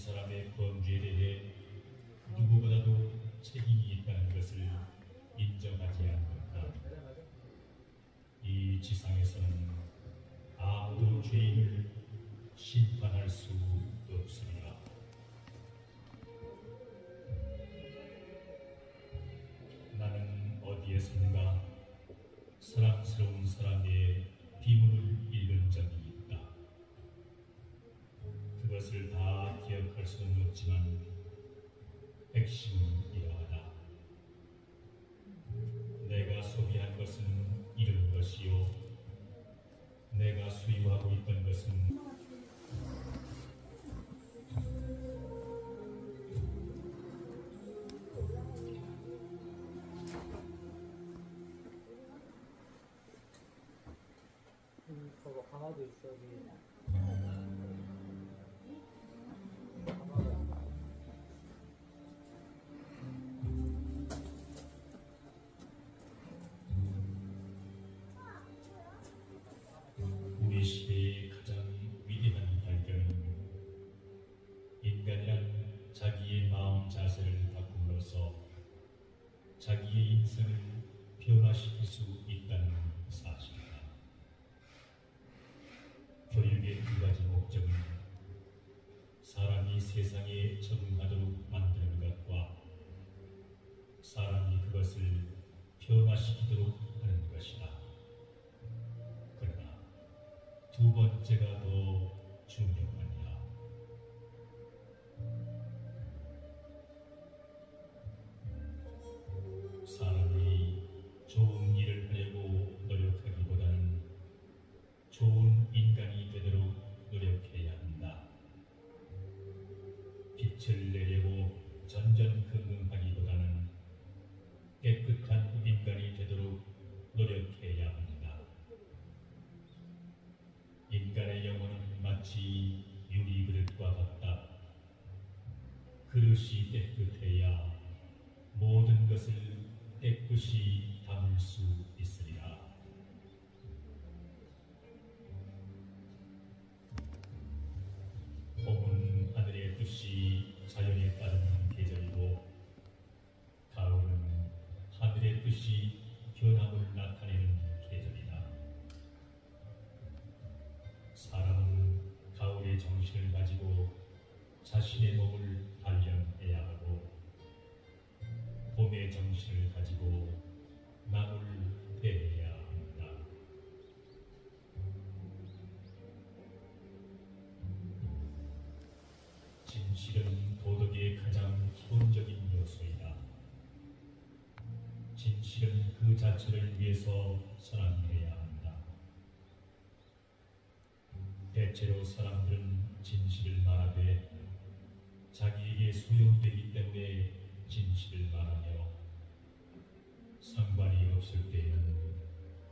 사람의 범죄에 대해 누구보다도 책임이 있다는 것을 인정하지 않는다. 이 지상에서는 아무도 죄인을 심판할 수 없으리라. 나는 어디에선가 사랑스러운 사람의 비문을 읽은 적이 있다. 그것을 다 기억할 수는 없지만 핵심은 이러하다. 내가 소비한 것은 이런 것이요, 내가 수유하고 있던 것은 저거 강화도 있어야지. 우리 시대의 가장 위대한 발견은 인간이란 자기의 마음 자세를 바꿈으로써 자기의 인생을 변화시킬 수 있다는 사실이다. 교육의 두 가지 목적은 사람이 세상에 적응하도록 만드는 것과 사람이 그것을 변화시키도록 하는 것이다. 그러나 두 번째가 더 중요하니라. 사람이 좋은 일을 하려고 노력하기보다는 좋은 인간이 되도록 노력해야 한다. 빛을 내려고 전전긍긍하기보다는 깨끗한 인간이 되도록 노력해야 합니다. 인간의 영혼은 마치 유리그릇과 같다. 그릇이 깨끗해야 모든 것을 깨끗이 담을 수 있으리라. 봄은 하늘의 뜻이 자연에 따르는 계절이고, 가을은 하늘의 뜻이 변함을 나타내는 계절이다. 사람은 가을의 정신을 가지고 자신의 몸을 단련해야 하고, 봄의 정신을 가지고 남을 대해야 합니다. 진실은 도덕의 가장 기본적인 요소이다. 진실은 그 자체를 위해서 선언해야 한다. 대체로 사람들은 진실을 말하되 자기에게 소용되기 때문에 진실을 말하며 상관이 없을 때에는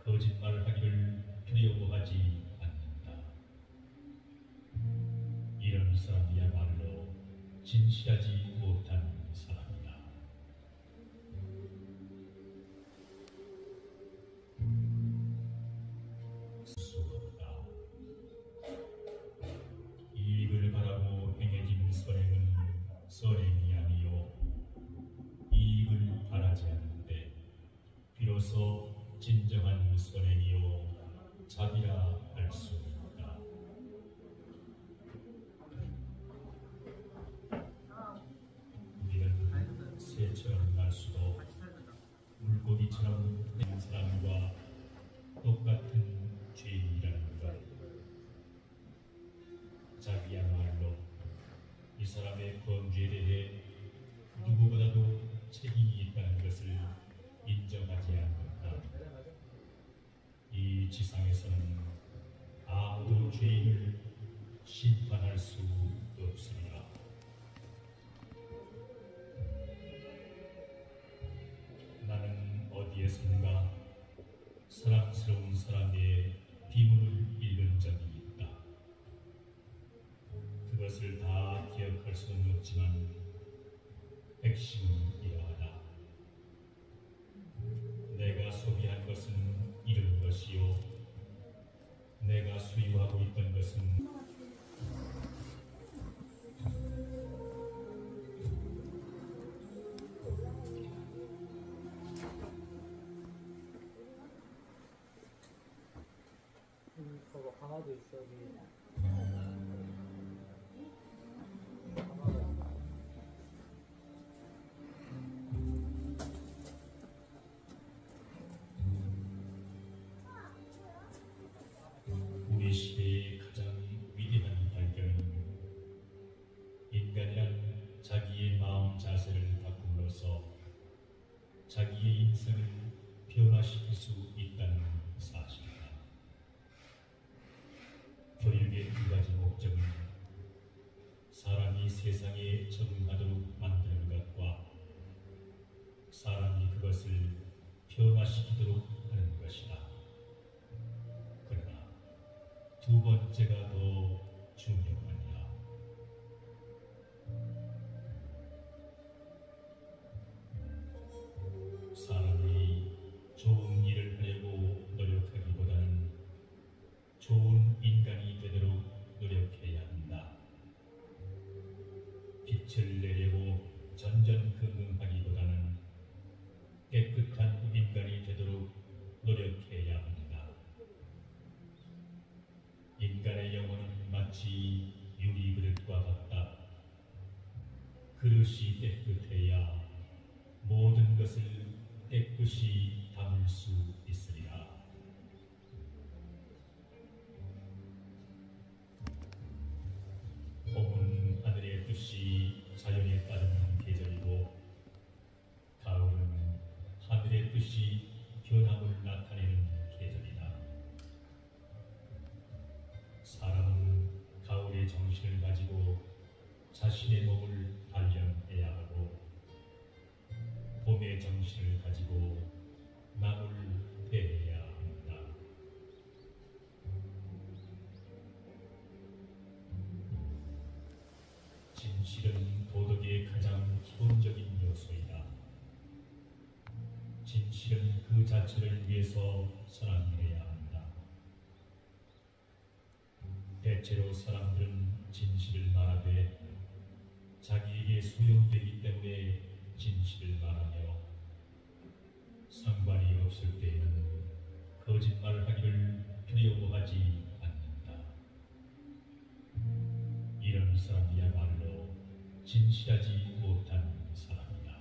거짓말을 하기를 두려워하지 않는다. 이런 사람이야말로 진실하지 못한 사람이다. 수없다. 이익을 바라고 행해진 선행은 선행이 아니요 이익을 바라지 않는데 비로소 진정한 선행이요 자비라 할 수 있다. 우리는 새처럼 날 수도 물고기처럼 된 사람과 똑같은 죄인이라는 것. 자기야말로 이 사람의 범죄에 대해 누구보다도 책임이 있다는 것을 인정하지 않는다. 이 지상에서는 아무도 죄인을 심판할 수 없으리라. 나는 어디에선가 사랑스러운 사람의 비문을 읽은 적이 있다. 그것을 다 기억할 수는 없지만 핵심은 이러하다. 내가 소비한 것은 이런 것이요, 내가 수유하고 있던 것은 저거 강화도 있어야지. 강화도 우리 시대의 가장 위대한 발견은 인간이란 자기의 마음 자세를 바꿈으로써 자기의 인생을 변화시킬 수 있다는 사실이다. 교육의 두 가지 목적은 사람이 세상에 적응하도록 만드는 것과 사람이 그것을 변화시키도록 하는 것이다. 그러나 두 번째가 더 중요하다. 사람이 좋은 일을 하려고 노력하기보다는 좋은 인간이 되도록 노력해야 한다. 빛을 내려고 전전긍긍하기보다는 깨끗한 인간이 되도록 노력해야 한다. 인간의 영혼은 마치 유리 그릇과 같다. 그릇이 깨끗해야 모든 것을 깨끗이 담을 수 있으리라. 봄은 하늘의 뜻이 자연에 따르는 계절이고 가을은 하늘의 뜻이 변함을 나타내는 계절이다. 사람은 가을의 정신을 가지고 자신의 몸을 단련해야 하고 봄의 정신을 가지고 남을 대해야 한다. 진실은 도덕의 가장 기본적인 요소이다. 진실은 그 자체를 위해서 사랑해야 한다. 대체로 사람들은 진실을 말하되 자기에게 소용되기 때문에 진실을 말하며 상관이 없을 때에는 거짓말하기를 두려워하지 않는다. 이런 사람이야말로 진실하지 못한 사람이다.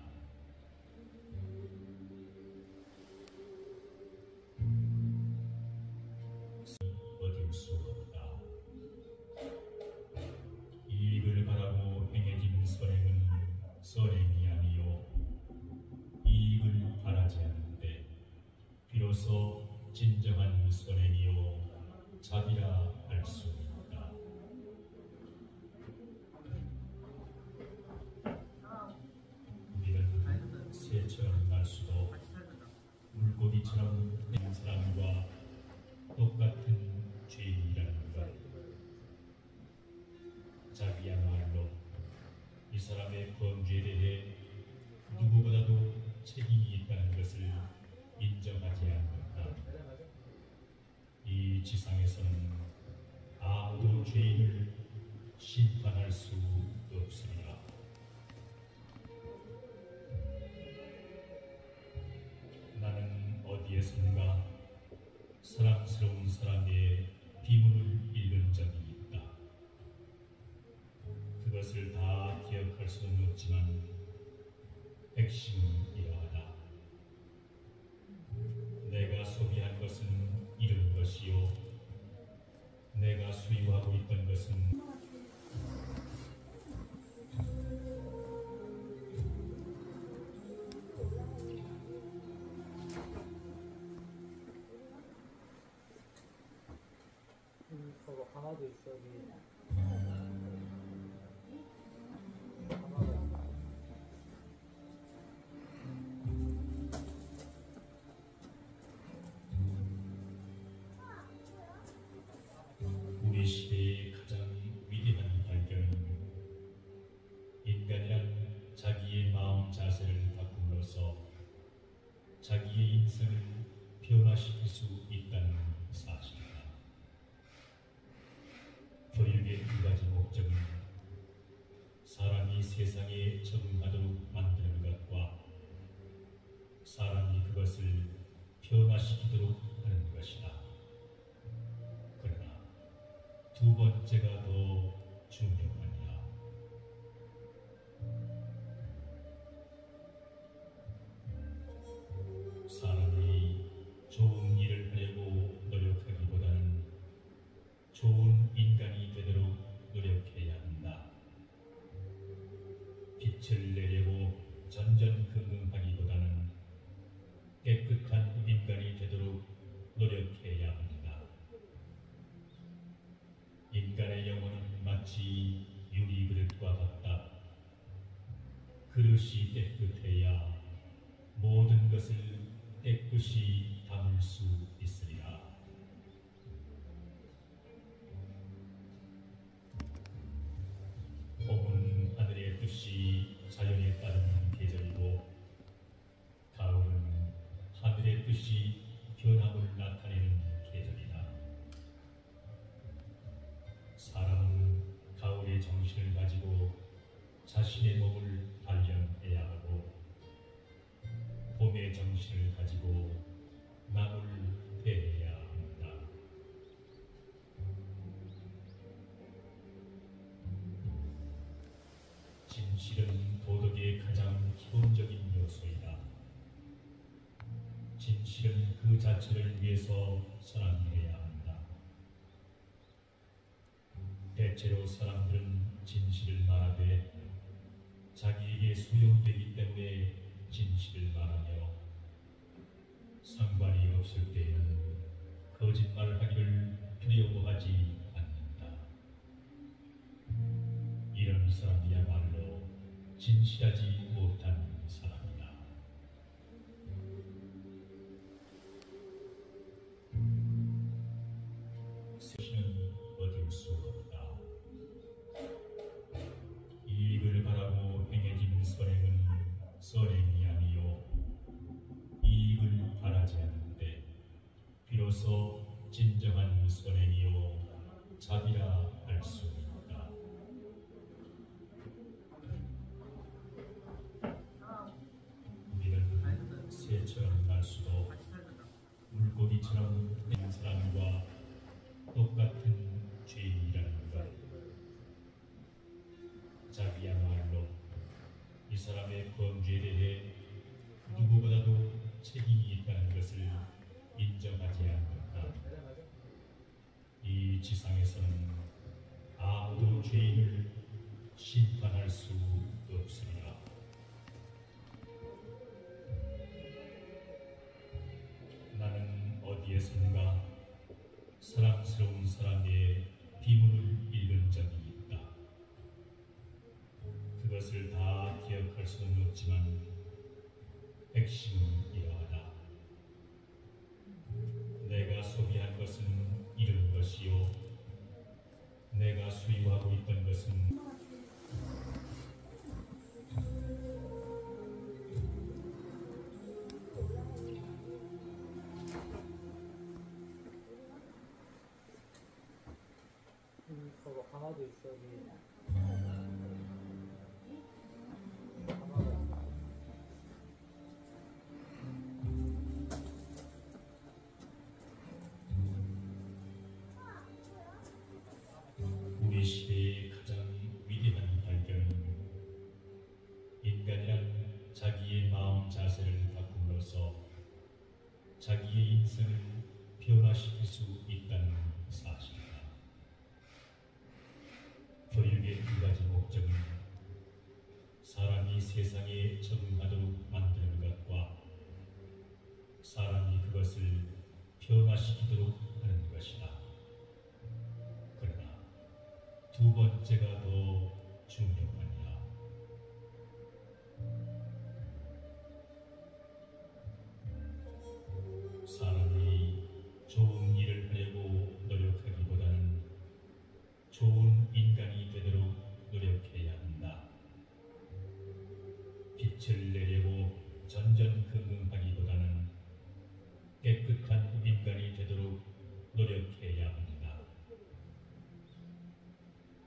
얻을 수 없다. 이익을 바라고 행해진 선행은 선행이 아니요 이익을 바라지 않는데 비로소 진정한 선행이요 자비라 할 수 있다. 우리는 새처럼 날수도 물고기처럼 된 사람과 똑같은 죄인이라는 것. 자기야말로 이 사람의 범죄에 대해 누구보다도 책임이 있다는 것을 인정하지 않는다. 이 지상에서는 아무도 죄인을 심판할 수 없으리라. 나는 어디에선가 사랑스러운 사람의 비문을 읽은 적이 있다. 그것을 다 기억할 수는 없지만 핵심은 이러하다. 내가 소비한 것은 잃은 것이요 내가 수유하고 있던 것은 저거 강화도 있어야지. 강화도 우리 시대의 가장 위대한 발견은 인간이란 자기의 마음 자세를 바꿈으로써 자기의 인생을 변화시킬 수 있다는 사실이다. 교육의 두 가지 목적은 사람이 세상에 적응하도록 만드는 것과 사람이 그것을 변화시키도록 하는 것이다. 그러나 두 번째가 더 중요하니라. 사람이 좋은 일을 하려고 노력하기보다는 좋은 인간이 되도록 노력해야 한다. 빛을 내려고 전전긍긍하기보다는 깨끗한 인간이 되도록 노력해야 합니다. 인간의 영혼은 마치 유리 그릇과 같다. 그릇이 깨끗해야 모든 것을 깨끗이 담을 수 있으리라. 봄은 하늘의 뜻이 자연에 따르는 계절이고, 가을은 하늘의 뜻이 변함을 나타내는 계절이다. 사람은 가을의 정신을 가지고 자신의 몸을 단련해야 하고, 봄의 정신을 가지고 남을 대해야 합니다. 진실은 도덕의 가장 기본적인 요소이다. 진실은 그 자체를 위해서 사랑해야 한다. 대체로 사람들은 진실을 말하되 자기에게 소용되기 때문에 진실을 말하며 상관이 없을 때에는 거짓말을 하기를 두려워하지 않는다. 이런 사람이야말로 진실하지 못한 사람이다. 세신은 얻을 수 없다. 이익을 바라고 행해진 선행은 선행이 아니요 이익을 바라지 않는데 비로소 진정한 선행이요 자비라 할 수 있다. 우리는 새처럼 날 수도 물고기처럼 된 사람과 똑같은 죄인이라는 것. 자기야말로 이 사람의 범죄에 대해 누구보다도 책임이 있다는 것을 인정하지 않는다. 이 지상에서는 아무도 죄인을 심판할 수 없으리라. 나는 어디에선가 사랑스러운 사람의 비문을 읽은 적이 있다. 그것을 다 기억할 수는 없지만 핵심은 이러하다. 내가 소비한 것은 잃은 것이요 내가 수유하고 있던 것은 저거 강화도 있어 여기. 강화도 있어. 우리 시대의 가장 위대한 발견은 인간이란 자기의 마음 자세를 바꿈으로써 자기의 인생을 변화시킬 수 있다는 사실이다. 교육의 두 가지 목적은 사람이 세상에 적응하도록 만드는 것과 사람이 그것을 변화시키도록 하는 것이다. 그러나 두 번째가 더 중요하니라. 사람이 좋은 일을 하려고 노력하기보다는 좋은 인간이 되도록 노력해야 한다. 빛을 내려고 전전긍긍하기보다는 깨끗한 인간이 되도록 노력해야 합니다.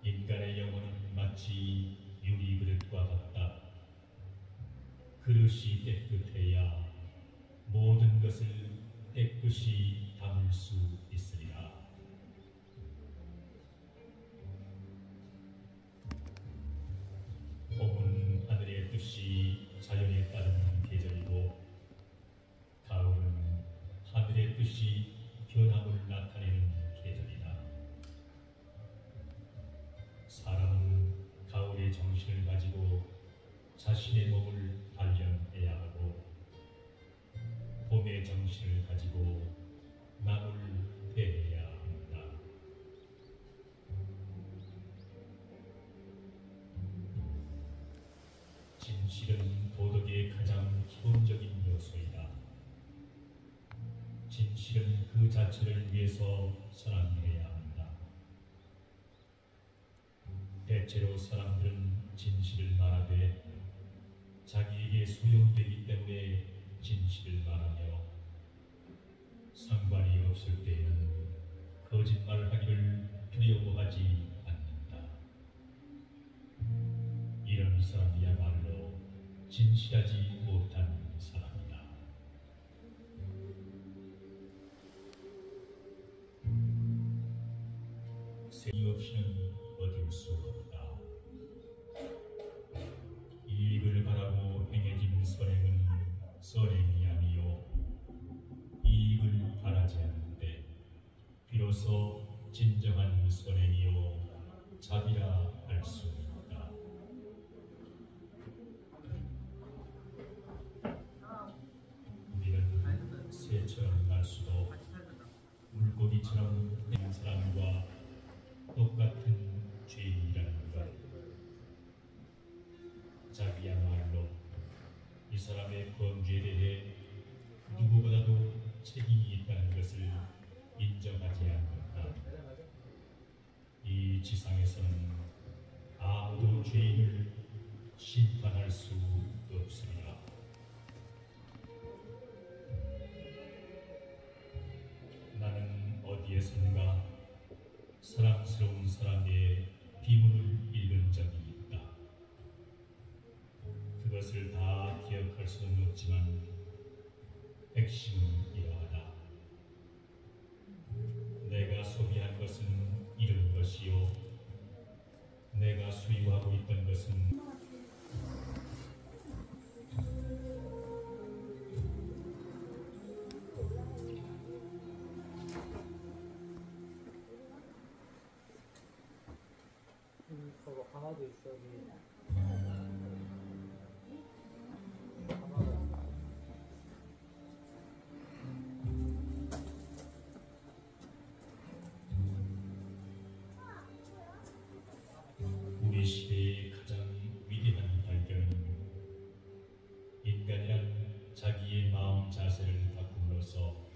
인간의 영혼은 마치 유리 그릇과 같다. 그릇이 깨끗해야 모든 것을 깨끗이 담을 수 있으리라. 사람은 가을의 정신을 가지고 자신의 몸을 단련해야 하고 봄의 정신을 가지고 남을 대해야 합니다. 진실은 도덕의 가장 기본적인 요소이다. 진실은 그 자체를 위해서 사랑해야 합니다. 대체로 사람들은 진실을 말하되 자기에게 소용되기 때문에 진실을 말하며 상관이 없을 때에는 거짓말하기를 두려워하지 않는다. 이런 사람이야말로 진실하지 못한 사람이다. 생이 없이는 얻을 수 없다. 이익을 바라고 행해진 선행은 선행이 아니요 이익을 바라지 않는데 비로소 진정한 선행이요 자비라 할 수 있다. 우리는 새처럼 날 수도 물고기처럼 된 사람과 똑같은 죄인이라는 것. 자기야말로 이 사람의 범죄에 대해 누구보다도 책임이 있다는 것을 인정하지 않는다. 이 지상에서는 아무도 죄인을 심판할 수 없으리라. 나는 어디에선가 사랑스러운 사람의 비문을 읽은 적이 있다. 그것을 다 기억할 수는 없지만 핵심은 이러하다. 내가 소비한 것은 이런 것이요 내가 소유하고 있던 것은 저거 강화도 있어 여기. 강화도 있어. 우리 시대의 가장 위대한 발견은 인간이란 자기의 마음 자세를 바꿈으로써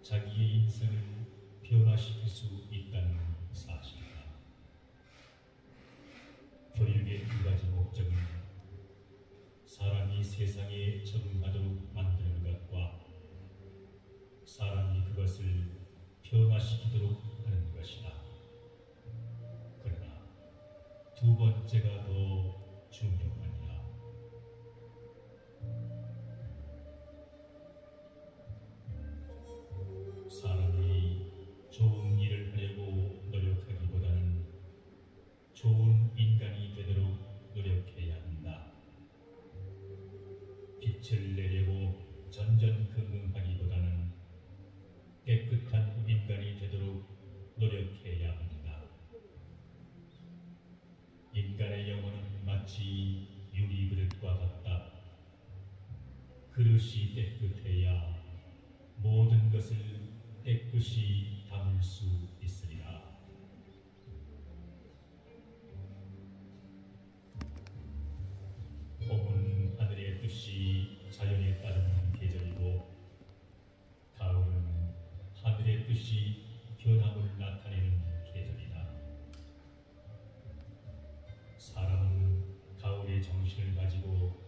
자기의 인생을 변화시킬 수 있다는 사실이다. 교육의 두 가지 목적은 사람이 세상에 적응하도록 만드는 것과 사람이 그것을 변화시키도록 하는 것이다. 그러나 두 번째가 더 중요하니라. 사람이 좋은 일을 하려고 노력하기보다는 좋은 인간이 되도록 노력해야 한다. 빛을 내려고 전전긍긍하기보다는 깨끗한 인간이 되도록 노력해야 합니다. 인간의 영혼은 마치 유리그릇과 같다. 그릇이 깨끗해야 모든 것을 깨끗이 담을 수 있으리라. 봄은 하늘의 뜻이 자연에 따르는 계절이고 가을은 하늘의 뜻이 변함을 나타내는 계절이다. 사람은 가을의 정신을 가지고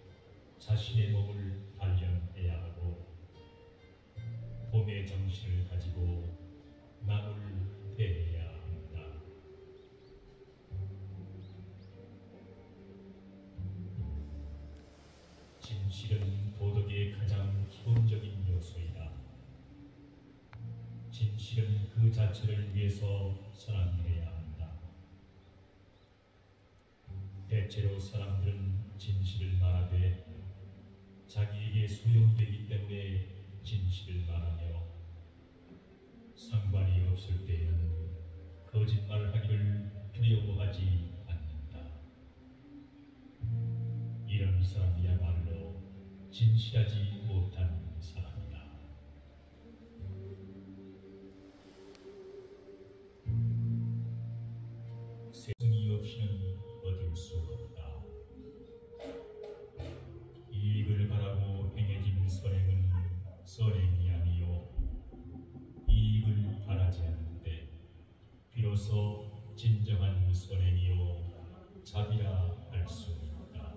자신의 몸을 단련해야 하고 봄의 정신을 가지고 남을 대해야 합니다. 진실은 도덕의 가장 기본적인 요소이다. 진실은 그 자체를 위해서 사랑해야 한다. 대체로 사람들은 진실을 말하되 자기에게 소용되기 때문에 진실을 말하며 상관이 없을 때에는 거짓말하기를 두려워하지 진실하지 못한 사람이다. 세승이 없이는 얻을 수 없다. 이익을 바라고 행해진 선행은 선행이 아니요 이익을 바라지 않는데 비로소 진정한 선행이요 자비라 할 수 있다.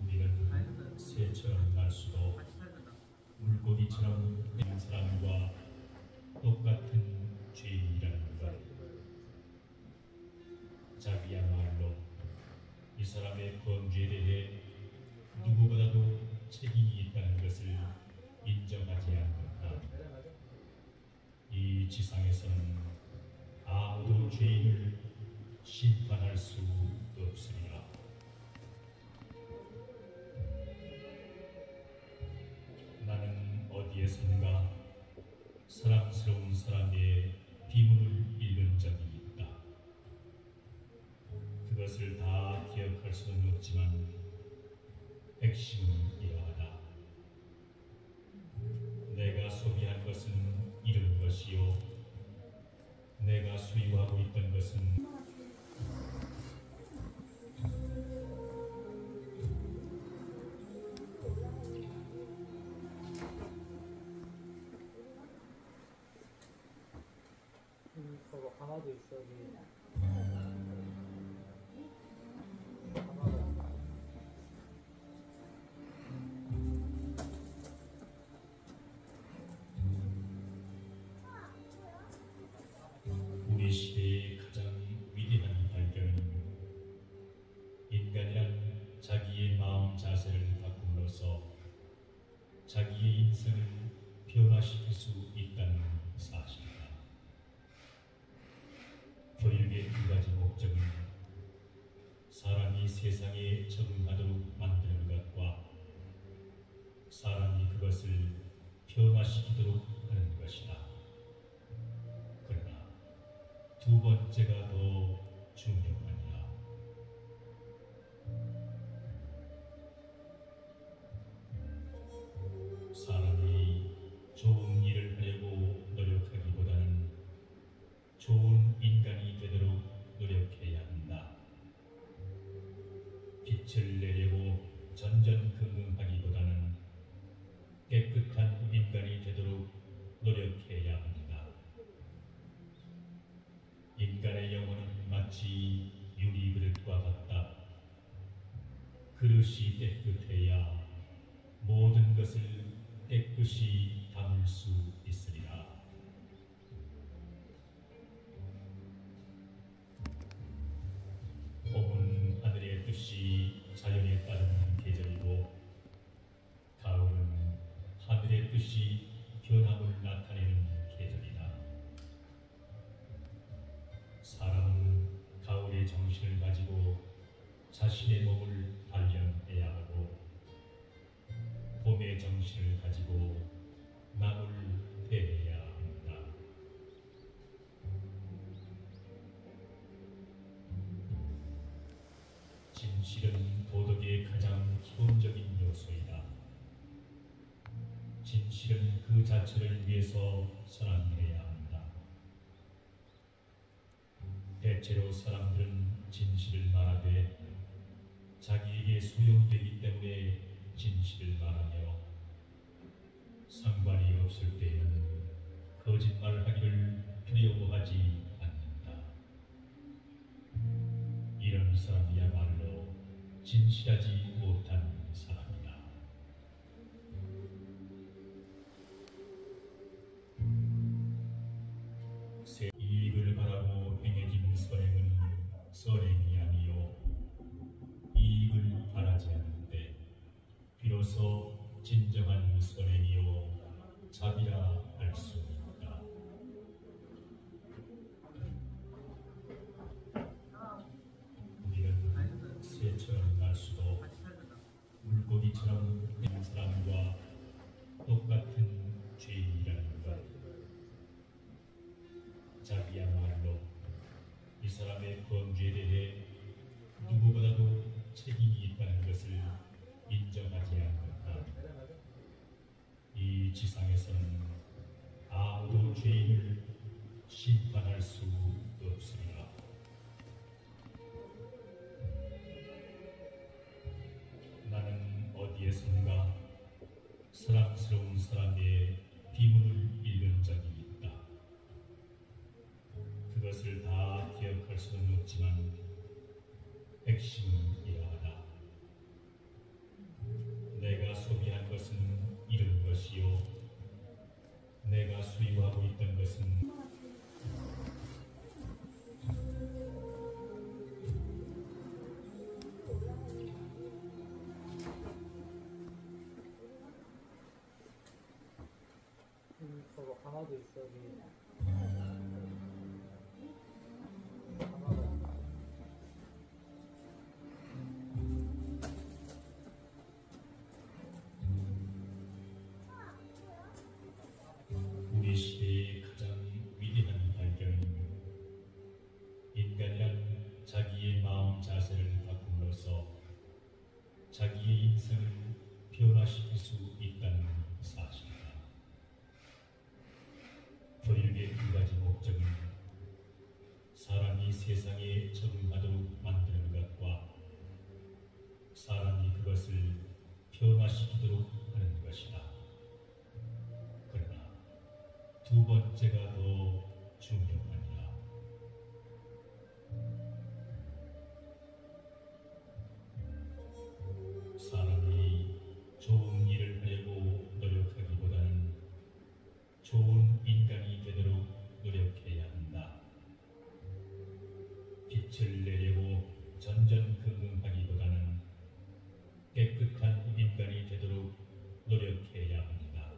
우리는 새처럼 날 수도 물고기처럼 된 사람과 똑같은 죄인이라는 것. 자기야말로 이 사람의 범죄에 대해 누구보다도 책임이 있다는 것을 인정하지 않는다. 이 지상에서는 아무도 죄인을 심판할 수 없으리라. 나는 어디에선가 사랑스러운 사람의 비문을 읽은 적이 있다. 그것을 다 기억할 수는 없지만 핵심은 이러하다. 내가 소비한 것은 이런 것이요 내가 소유하고 있던 것은 저거 강화도 있어야지. 강화도 있어. 우리 시대의 가장 위대한 발견은 인간이란 자기의 마음 자세를 바꿈으로써 자기의 인생을 변화시킬 수 있다는 사실이다. 교육의 두 가지 목적은 사람이 세상에 적응하도록 만드는 것과 사람이 그것을 변화시키도록 하는 것이다. 그러나 두 번째가 더 중요하니라. 사람이 좋은 일을 하려고 노력하기보다는 좋은 인간이 되도록 노력해야 한다. 빛을 내려고 전전긍긍하기보다는 깨끗한 인간이 되도록 노력해야 합니다. 인간의 영혼은 마치 유리 그릇과 같다. 그릇이 깨끗해야 모든 것을 깨끗이 담을 수 있으리라. 봄은 하늘의 뜻이 자연에 따르는 계절이고 가을은 하늘의 뜻이 변함을 나타내는 계절이다. 사람은 가을의 정신을 가지고 자신의 몸을 단련해야 하고 봄의 정신을 가지고 남을 대해야 합니다. 진실은 도덕의 가장 기본적인 요소이다. 진실은 그 자체를 위해서 선언해야 한다. 대체로 사람들은 진실을 말하되 자기에게 소용되기 때문에 진실을 말하며 상관이 없을 때에는 거짓말하기를 두려워하지 않는다. 이런 사람이야말로 진실하지 못한 사람이다. 이익을 바라고 행해진 선행은 선행이 아니요 이익을 바라지 않는데 비로소 진정한 선행이요 자비라 할 수 있다. 우리는 새처럼 날 수도 물고기처럼 된 사람과 똑같은 죄인이라는 것. 자기야말로 이 사람의 범죄에 대해 지상에서는 아무도 죄인을 심판할 수 없으리라. 나는 어디에선가 사랑스러운 사람의 비문을 읽은 적이 있다. 그것을 다 기억할 수는 없지만 핵심은 이러하다. 내가 소비한 것은 이런 것이요, 내가 수유하고 있던 것은 저거 강화도 있어 여기. 강화도. 우리 시대의 가장 위대한 발견은 인간이란 자기의 마음 자세를 바꿈으로써 자기의 인생을 변화시킬 수 있다는 사실이다. 교육의 두 가지 목적은 사람이 세상에 적응하도록 만드는 것과 사람이 그것을 변화시키도록 하는 것이다. 그러나 두 번째가 더 중요하니라. 사람이 좋은 일을 하려고 노력하기보다는 좋은 인간이 되도록 노력해야 한다. 빛을 내려고 전전긍긍하기보다는 깨끗한 인간이 되도록 노력해야 합니다.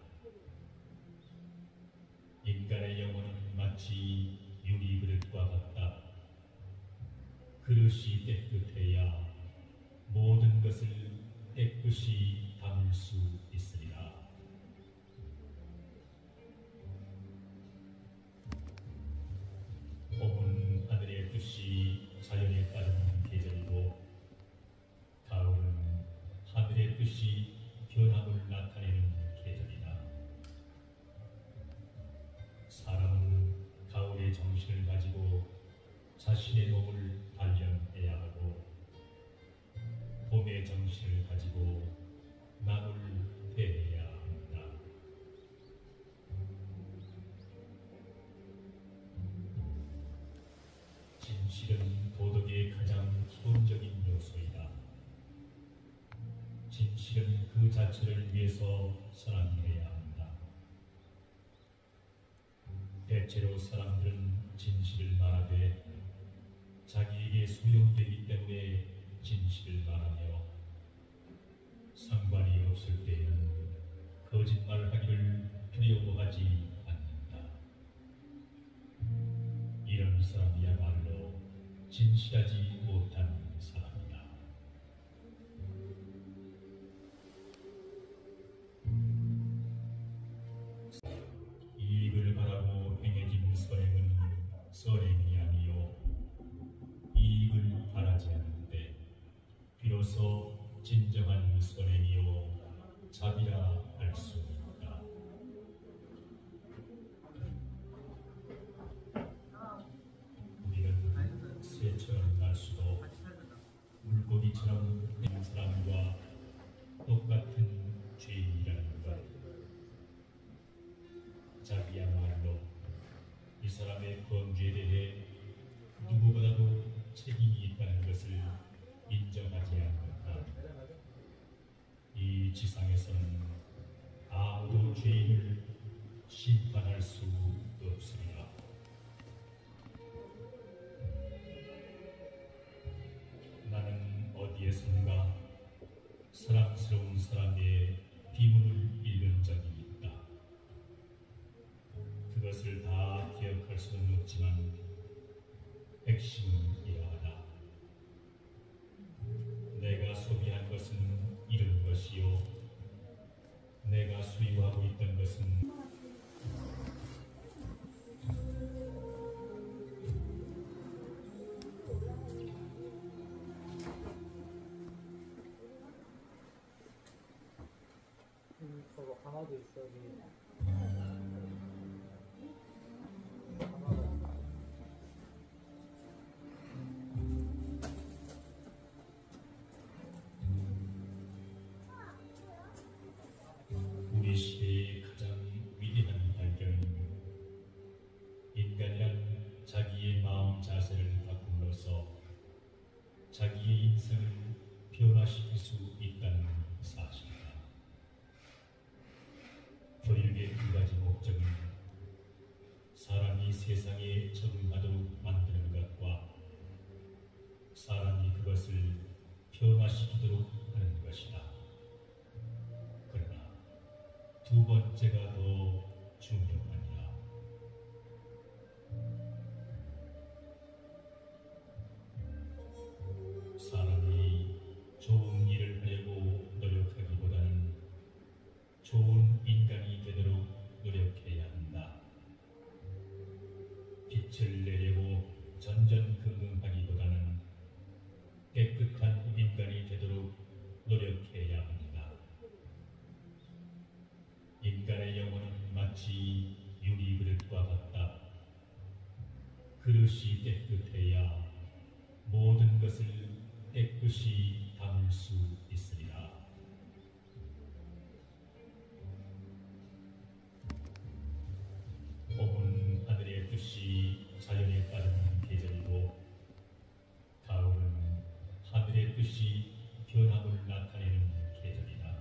인간의 영혼은 마치 유리 그릇과 같다. 그릇이 깨끗해야 모든 것을 깨끗이 담을 수 있으리라. 봄은 하늘의 뜻이 자연에 따르는 계절이고, 가을은 하늘의 뜻이 변함을 나타내는 계절이다. 사람은 가을의 정신을 가지고 자신의 몸을 단련해야 하고, 봄의 정신을 가지고 남을 대해야 합니다. 진실은 도덕의 가장 기본적인 요소이다. 진실은 그 자체를 위해서 사람이 해야 한다. 대체로 사람들은 진실을 말하되 자기에게 소용되기 때문에 진실을 말하며 상관이 없을 때에는 거짓말하기를 두려워하지 않는다. 이런 사람이야말로 진실하지 못한 사람이다. 이익을 바라고 행해진 선행은 선행이 아니요 이익을 바라지 않는데 비로소 진정한 선행이요 자비라 할 수 있다. 우리는 새처럼 날 수도 물고기처럼 있는 사람과 똑같은 죄인이라는 것. 자비야말로 이 사람의 범죄에 대해 누구보다도 책임이 있다는 것을 인정하지 않는다. 이 지상에서는 아무도 죄인을 심판할 수 없으리라. 나는 어디에선가 사랑스러운 사람의 비문을 읽은 적이 있다. 그것을 다 기억할 수는 없지만 핵심은 이러하다. 내가 소비한 것은 이런 것이요, 내가 수유하고 있던 것은 저거 강화도 있어 여기. 우리 시대의 가장 위대한 발견은 인간이란 자기의 마음 자세를 바꿈으로써 자기의 인생을 변화시킬 수 있다는 사실이다. 교육의 두 가지 목적은 사람이 세상에 적응하도록 만드는 것과 사람이 그것을 변화시키도록 하는 것이다. 그러나 두 번째가 더 중요하니라. 사람이 좋은 일을 하려고 노력하기보다는 좋은 인간이 되도록 노력해야 한다. 빛을 내려고 전전긍긍하기보다는 깨끗한 인간이 되도록 노력해야 합니다. 인간의 영혼은 마치 유리 그릇과 같다. 그릇이 깨끗해야 모든 것을 깨끗이 담을 수 있으리라. 봄은 하늘의 뜻이 자연에 따르는 계절이고 가을은 하늘의 뜻이 변함을 나타내는 계절이다.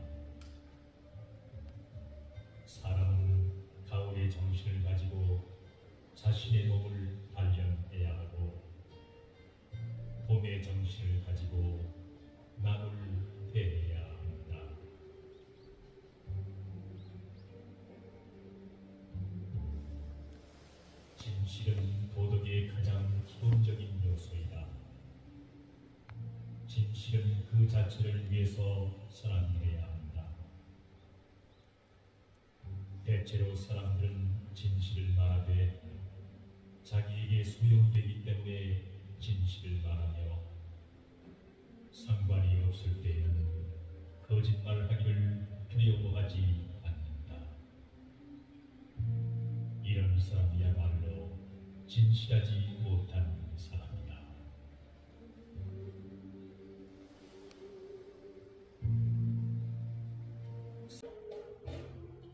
사람은 가을의 정신을 가지고 자신의 몸을 단련해야 하고 봄의 정신을 가지고 남을 대해야 합니다. 진실은 도덕의 가장 기본적인 요소이다. 진실은 그 자체를 위해서 사랑해야 한다. 대체로 사람들은 진실을 말하되 자기에게 소용되기 때문에 진실을 말하며 상관이 없을 때에는 거짓말하기를 두려워하지 않는다. 이런 사람이야말로 진실하지 못한 사람이다.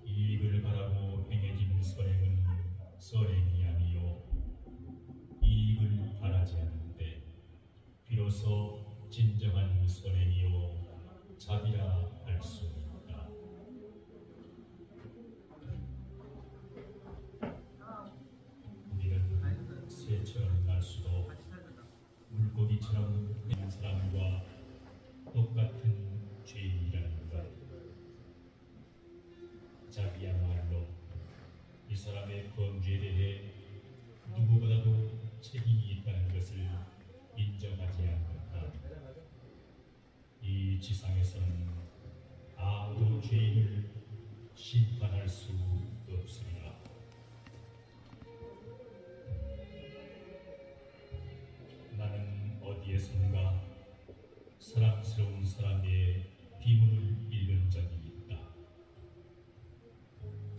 이익을 바라고 행해진 선행은 선행이 아니요 이익을 바라지 않는데 비로소 진정한 선행이요 자비라 할 수 있다. 우리는 새처럼 날 수도 물고기처럼 있는 사람과 똑같은 죄인이라는 것. 자기야말로 이 사람의 범죄에 대해 누구보다도 책임이 있다는 것을 인정하지 않는다. 이 지상에서는 아무도 죄인을 심판할 수 없으리라. 나는 어디에선가 사랑스러운 사람의 비문을 읽은 적이 있다.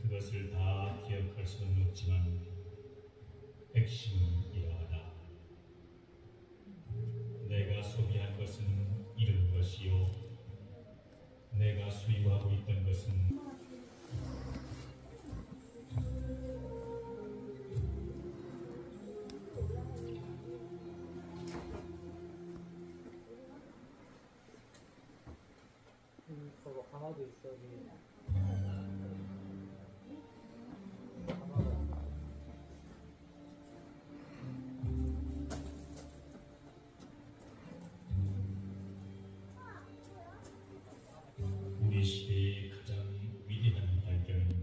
그것을 다 기억할 수는 없지만 핵심은 이러하다. 내가 소비한 것은 잃은 것이요 내가 소유하고 있던 것은 저거 강화도 있어 여기. 우리 시대의 가장 위대한 발견은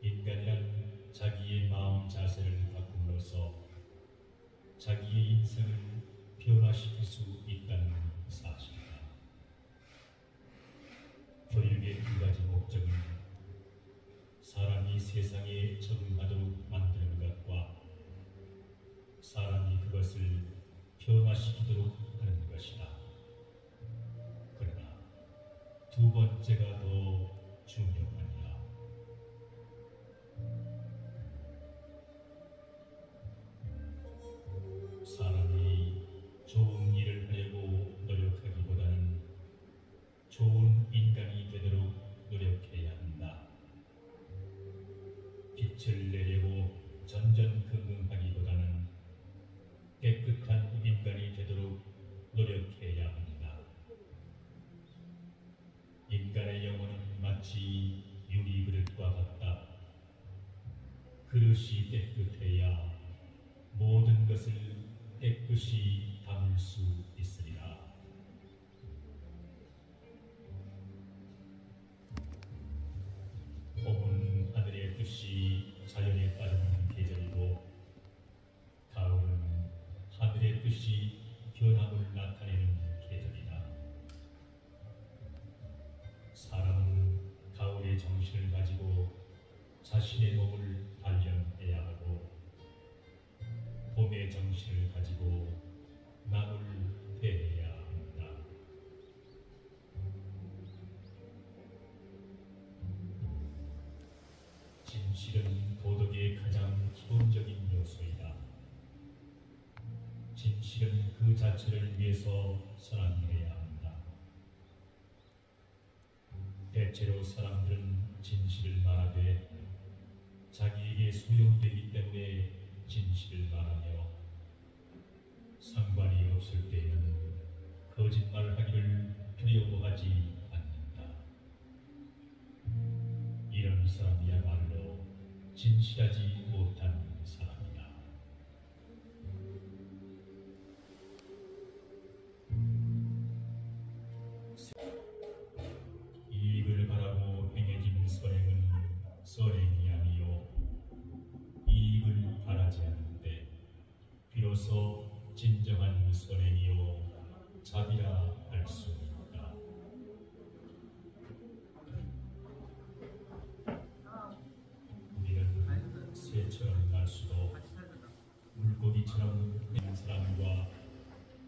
인간이란 자기의 마음 자세를 바꿈으로써 자기의 인생을 변화시킬 수 있다는 사실이다. 교육의 두 가지 목적은 사람이 세상에 적응하도록 만드는 것과 사람이 그것을 변화시키도록 하는 것이다. 그러나 두 번째가 더 중요하니라. 빛을 내려고 전전긍긍하기보다는 깨끗한 인간이 되도록 노력해야 합니다. 인간의 영혼은 마치 유리 그릇과 같다. 그릇이 깨끗해야 모든 것을 깨끗이 담을 수 있으리라. 봄은 하늘의 뜻이 자연에 따르는 계절이고, 가을은 하늘의 뜻이 변함을 나타내는 계절이다. 사람은 가을의 정신을 가지고 자신의 몸을 단련해야 하고, 봄의 정신을 가지고 남을 대해야 합니다. 진실은 도덕의 가장 기본적인 요소이다. 진실은 그 자체를 위해서 사랑해야 한다. 대체로 사람들은 진실을 말하되 자기에게 소용되기 때문에 진실을 말하며 상관이 없을 때에는 거짓말하기를 두려워하지 않는다. 이런 사람이야말로 진실하지 못한 사람이다. 이익을 바라고 행해진 선행은 선행이 아니요 이익을 바라지 않는데 비로소 진정한 선행이요 자비라 할 수 있다. 우리는 새처럼 날 수도 물고기처럼 있는 사람과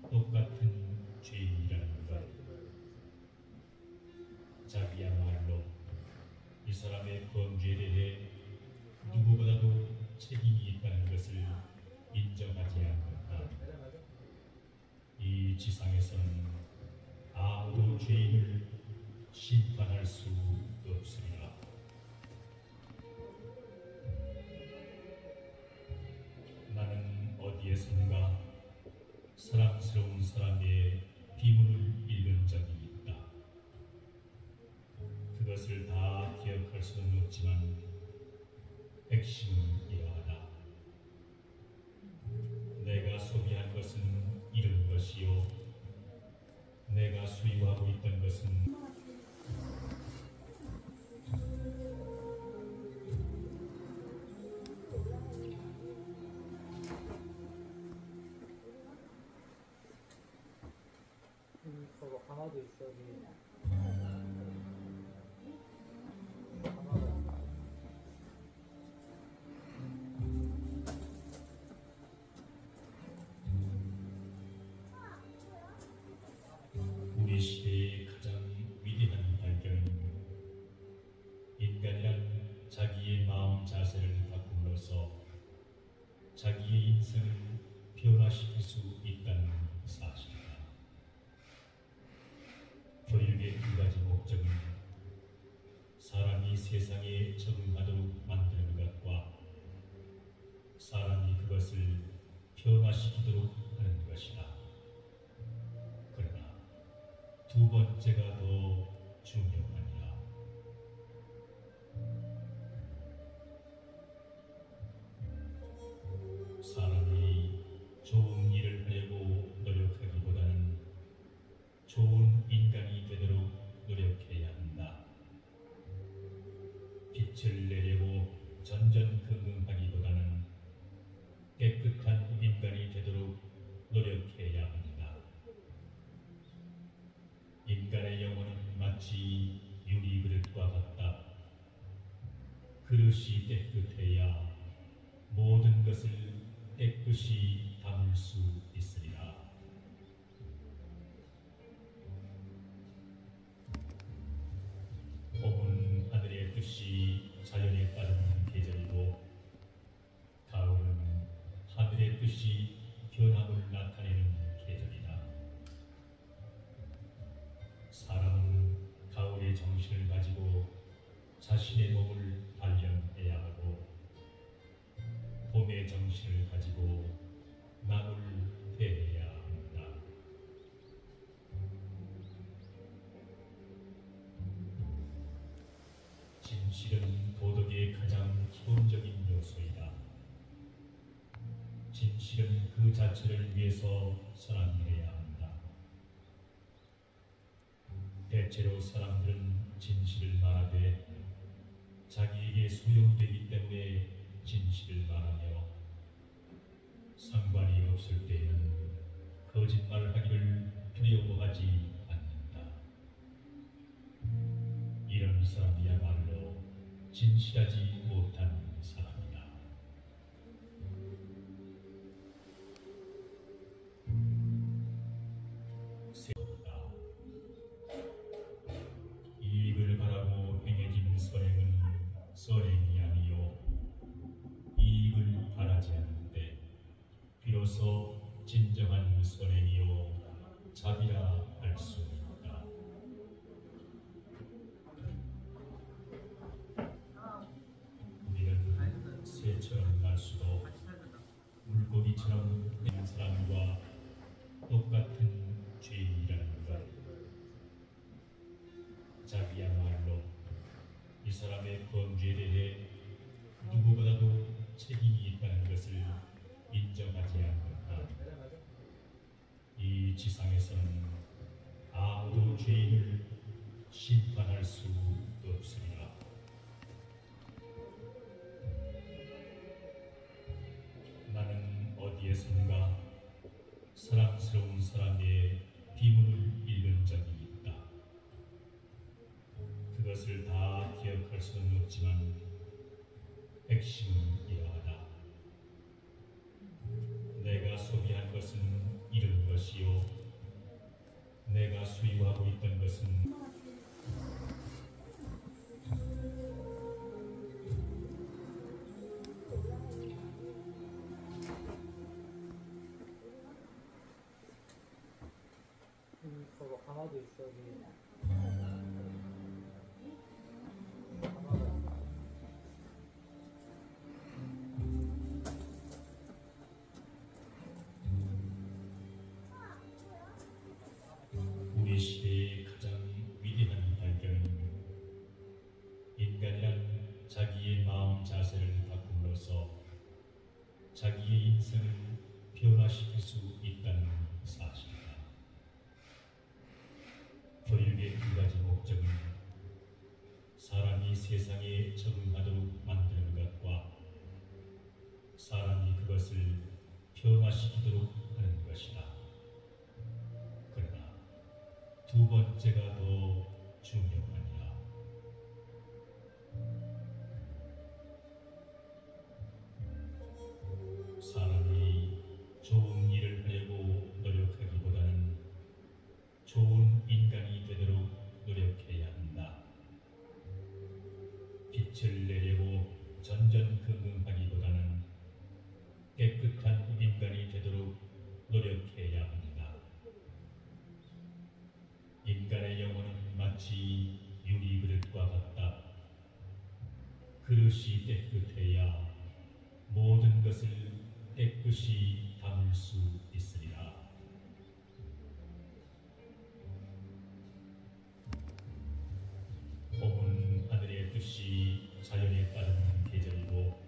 똑같은 죄인이라는 것. 자기야말로 이 사람의 범죄에 대해 누구보다도 책임이 있다는 것을 인정하지 않는다. 이 지상에서는 아무도 죄인을 심판할 수 없으리라. 나는 어디에선가 사랑스러운 사람의 비문을 읽은 적이 있다. 그것을 다 기억할 수는 없지만 핵심은 이러하다. 내가 소비한 것은 잃은 것이요 내가 소유하고 있던 것은 저거 강화도 있어 여기. 우리 시대의 가장 위대한 발견은 인간이란 자기의 마음 자세를 바꿈으로써 자기의 인생을 변화시킬 수 있다는 사실이다. 교육의 두 가지 목적은 사람이 세상에 적응하도록 만드는 것과 사람이 그것을 변화시키도록 하는 것이다. 그러나 두 번째가 더 중요하니라. 사람이 좋은 일을 하려고 노력하기보다는 좋은 인간이 되도록 노력해야 한다. 빛을 내려고 전전긍긍하기보다는 깨끗한 인간이 되도록 노력해야 합니다. 인간의 영혼은 마치 유리 그릇과 같다. 그릇이 깨끗해야 모든 것을 깨끗이 담을 수 있으리라. 봄은 하늘의 뜻이 자연에 따르는 계절이고, 가을은 하늘의 뜻이 변함을 나타내는 계절이다. 사람은 가을의 정신을 가지고 자신의 몸을 단련해야 하고, 봄의 정신을 가지고 남을 대해야 합니다. 진실은 도덕의 가장 기본적인 요소이다. 진실은 그 자체를 위해서 사랑해야 한다. 대체로 사람들은 진실을 말하되 자기에게 소용되기 때문에 진실을 말하며 상관이 없을 때에는 거짓말하기를 두려워하지 않는다. 이런 사람이야말로 진실하지 못한 사람이다. 세우다. 이익을 바라고 행해진 선행은 선행이 아니요 이익을 바라지 않는데 비로소 진정한 선행이요 자비라 할 수 있다. 우리는 새처럼 날 수도 물고기처럼 되는 사람과 똑같은 죄인이라는 것. 자기야말로 이 사람의 범죄에 대해 누구보다도 책임이 있다는 것을 인정하지 않는다. 이 지상에서는 아무도 죄인을 심판할 수 없으리라. 나는 어디에선가 사랑스러운 사람의 비문을 읽은 적이 있다. 그것을 다 기억할 수는 없지만 핵심은 이러하다. 내가 소비한 것은 이런 것이요 내가 수유하고 있던 것은 저거 강화도 있어야지. 강화도 우리 시대의 가장 위대한 발견은 인간이란 자기의 마음 자세를 바꿈으로써 자기의 인생을 변화시킬 수 있다는 사실이다. 교육의 두 가지 목적은 사람이 세상에 적응하도록 만드는 것과 사람이 그것을 변화시키도록 하는 것이다. 그러나 두 번째가 더 중요하니라. 사람이 좋은 일을 하려고 노력하기보다는 좋은 인간이 되도록 노력해야 한다. 빛을 내려고 전전긍긍하기보다는 깨끗한 인간이 되도록 노력해야 합니다. 인간의 영혼은 마치 유리 그릇과 같다. 그릇이 깨끗해야 모든 것을 깨끗이 담을 수 있으리라. 봄은 하늘의 뜻이 자연에 따르는 계절이고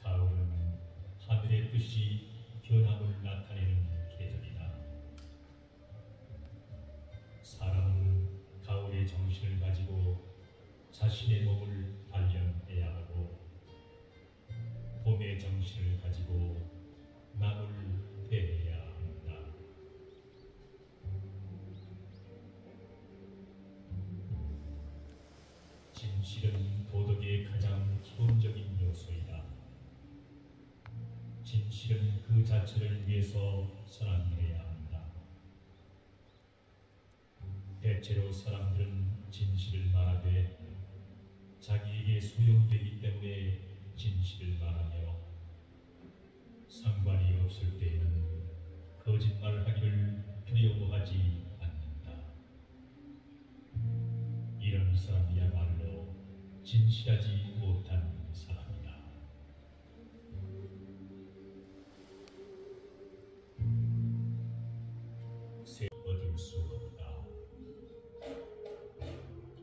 가을은 하늘의 뜻이 변함을 나타내는 계절이다. 사람은 가을의 정신을 가지고 자신의 몸을 단련해야 하고 봄의 정신을 가지고 남을 대해야 합니다. 진실은 도덕의 가장 기본적인 요소이다. 진실은 그 자체를 위해서 사랑해야 한다. 대체로 사람들은 진실을 말하되 자기에게 소용되기 때문에 진실을 말하며 상관이 없을 때에는 거짓말하기를 두려워하지 않는다. 이런 사람이야말로 진실하지 못한 사람이다. 수 없다.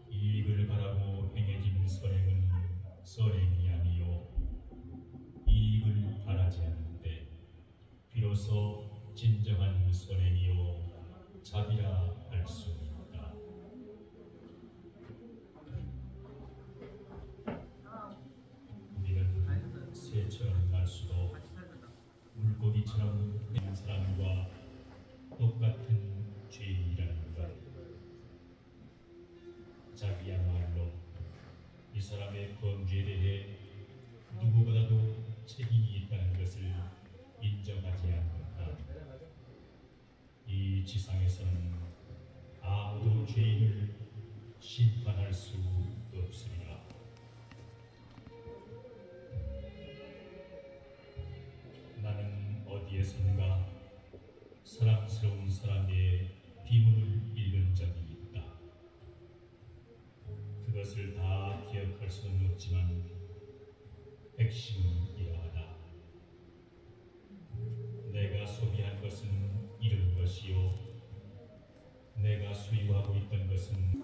이익을 바라고 행해진 선행은 선행이 아니요 이익을 바라지 않는데 비로소 진정한 선행이요 자비라 할 수 있다. 우리는 새처럼 날 수도 물고기처럼 된 사람과 똑같은 죄인이라는 것. 자기야말로 이 사람의 범죄에 대해 누구보다도 책임이 있다는 것을 인정하지 않는다. 이 지상에서는 아무도 죄인을 심판할 수 없으리라. 나는 어디에선가 사랑스러운 사람의 비문을 읽은 적이 있다. 그것을 다 기억할 수는 없지만 핵심은 이러하다. 내가 소비한 것은 이런 것이요 내가 소유하고 있던 것은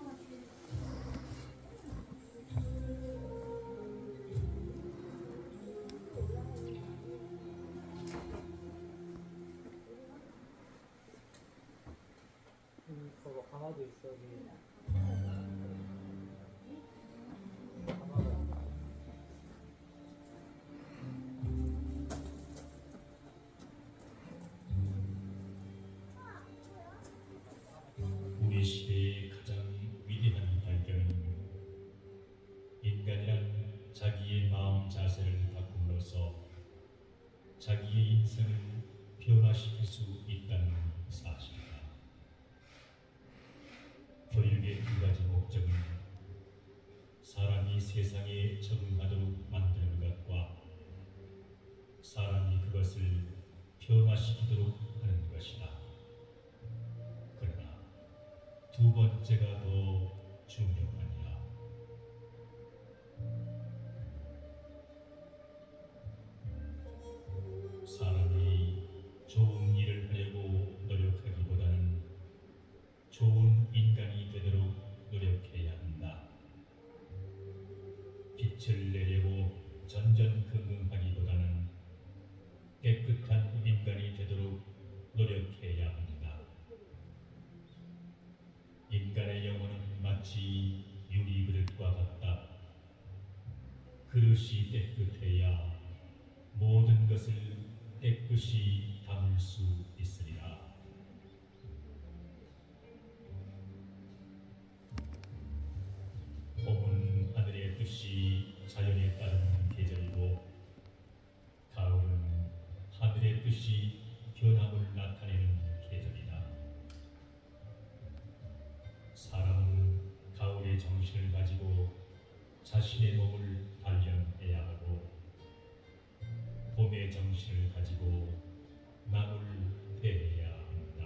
봐봐, 강화도 있어, 여기. 강화도. 우리 시대의 가장 위대한 발견은 인간이란 자기의 마음 자세를 바꿈으로써 자기의 인생을 변화시킬 수 있다는 사실이다. 교육의 두 가지 목적은 사람이 세상에 적응하도록 만드는 것과 사람이 그것을 변화시키도록 하는 것이다. 그러나 두 번째가 더 중요하니라. 사람이 좋은 일을 하려고 노력하기보다는 좋은 인간이 되도록 노력해야 한다. 빛을 내려고 전전긍긍하기보다는 깨끗한 인간이 되도록 노력해야 합니다. 인간의 영혼은 마치 유리 그릇과 같다. 그릇이 깨끗해야 모든 것을 깨끗이 담을 수 있으리라. 봄은 하늘의 뜻이 자연에 따르는 계절이고 가을은 하늘의 뜻이 변함을 나타내는 계절이다. 사람은 가을의 정신을 가지고 자신의 몸을 단련해야 하고 봄의 정신을 가지고 남을 대해야 합니다.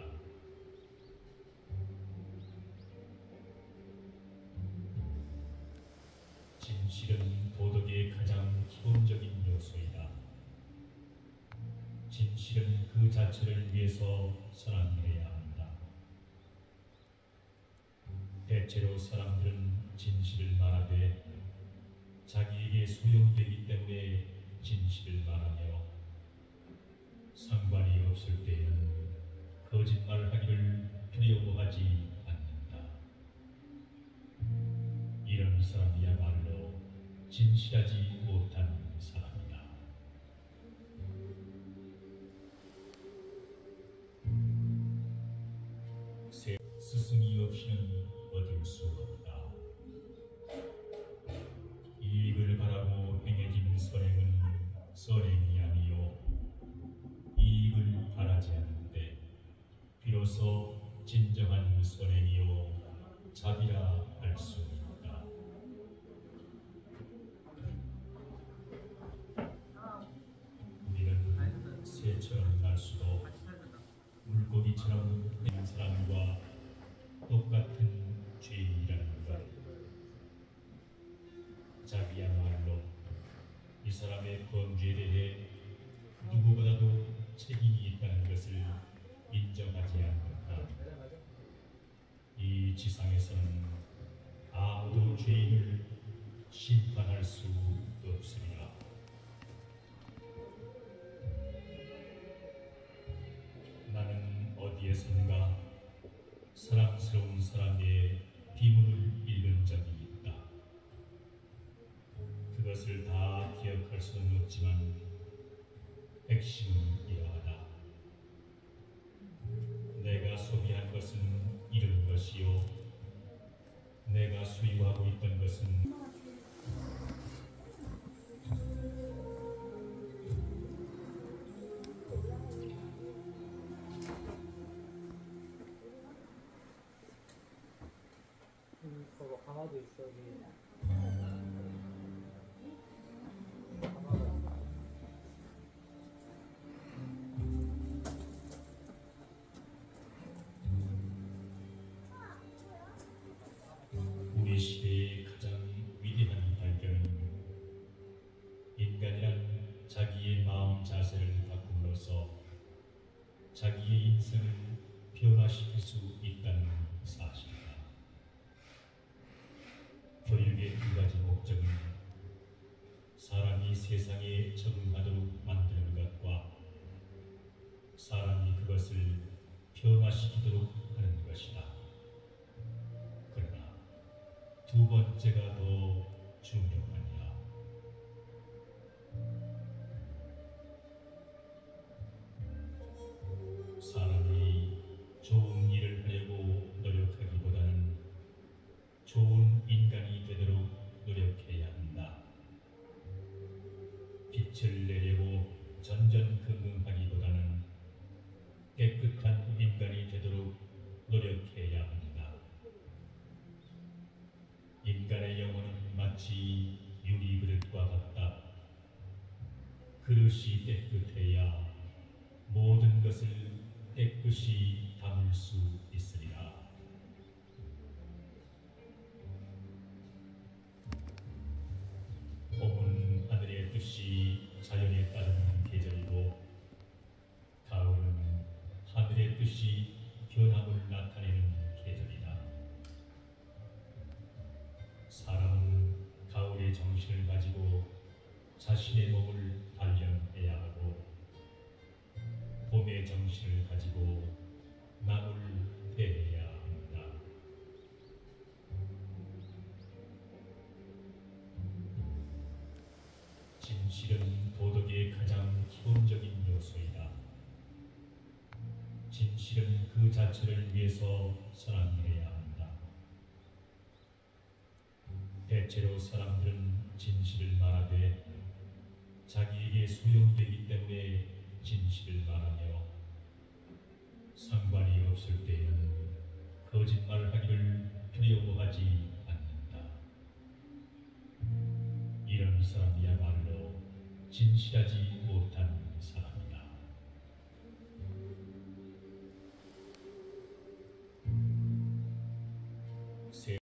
진실은 도덕의 가장 기본적인 요소이다. 진실은 그 자체를 위해서 사랑해야 합니다. 대체로 사람들은 진실을 말하되 자기에게 소용되기 때문에 진실을 말하며 상관이 없을 때에는 거짓말을 하기를 두려워하지 않는다. 이런 사람이야말로 진실하지 못한 사람이다. 스승이 없이는 얻을 수 없다. 이익을 바라고 행해진 선행은 선행이 아니요 이익을 바라지 않는데 비로소 진정한 선행이요 자비라 할 수 있다. 우리는 새처럼 날 수도 물고기처럼 된 사람과 똑같은 죄인이라는 것. 자기야말로 이 사람의 범죄에 대해 누구보다도 책임이 있다는 것을 인정하지 않는다. 이 지상에서는 아무도 죄인을 심판할 수 없으리라. 나는 어디에선가 사랑스러운 사람의 비문을 읽은 적이 있다. 그것을 다 기억할 수는 없지만 핵심은 이러하다. 내가 소비한 것은 이런 것이요, 내가 소유하고 있던 것은 저거 강화도 있어 여기. 강화도 있어. 우리 시대의 가장 위대한 발견은 인간이란 자기의 마음 자세를 바꿈으로써 자기의 인생을 변화시킬 수 있다는 사실이다. 교육의 두 가지 목적은 사람이 세상에 적응하도록 만드는 것과 사람이 그것을 변화시키도록 하는 것이다. 그러나 두 번째가 더 중요하니라. 사람이 좋은 일을 하려고 노력하기보다는 좋은 인간이 되도록 노력해야 한다. 빛을 내려고 전전긍긍하기보다는 깨끗한 인간이 되도록 노력해야 합니다. 인간의 영혼은 마치 유리 그릇과 같다. 그릇이 깨끗해야 모든 것을 깨끗이 담을 수 있으리라. 봄은 하늘의 뜻이 자연에 따르는 계절이고, 가을은 하늘의 뜻이 변함을 나타내는 계절이다. 사람은 가을의 정신을 가지고 자신의 몸을 단련해야 하고, 봄의 정신을 가지고 남을 대해야 합니다. 진실은 도덕의 가장 기본적인 요소이다. 진실은 그 자체를 위해서 사랑해야 한다. 대체로 사람들은 진실을 말하되 자기에게 소용되기 때문에 진실을 말하며 상관이 없을 때에는 거짓말하기를 두려워하지 않는다. 이런 사람이야말로 진실하지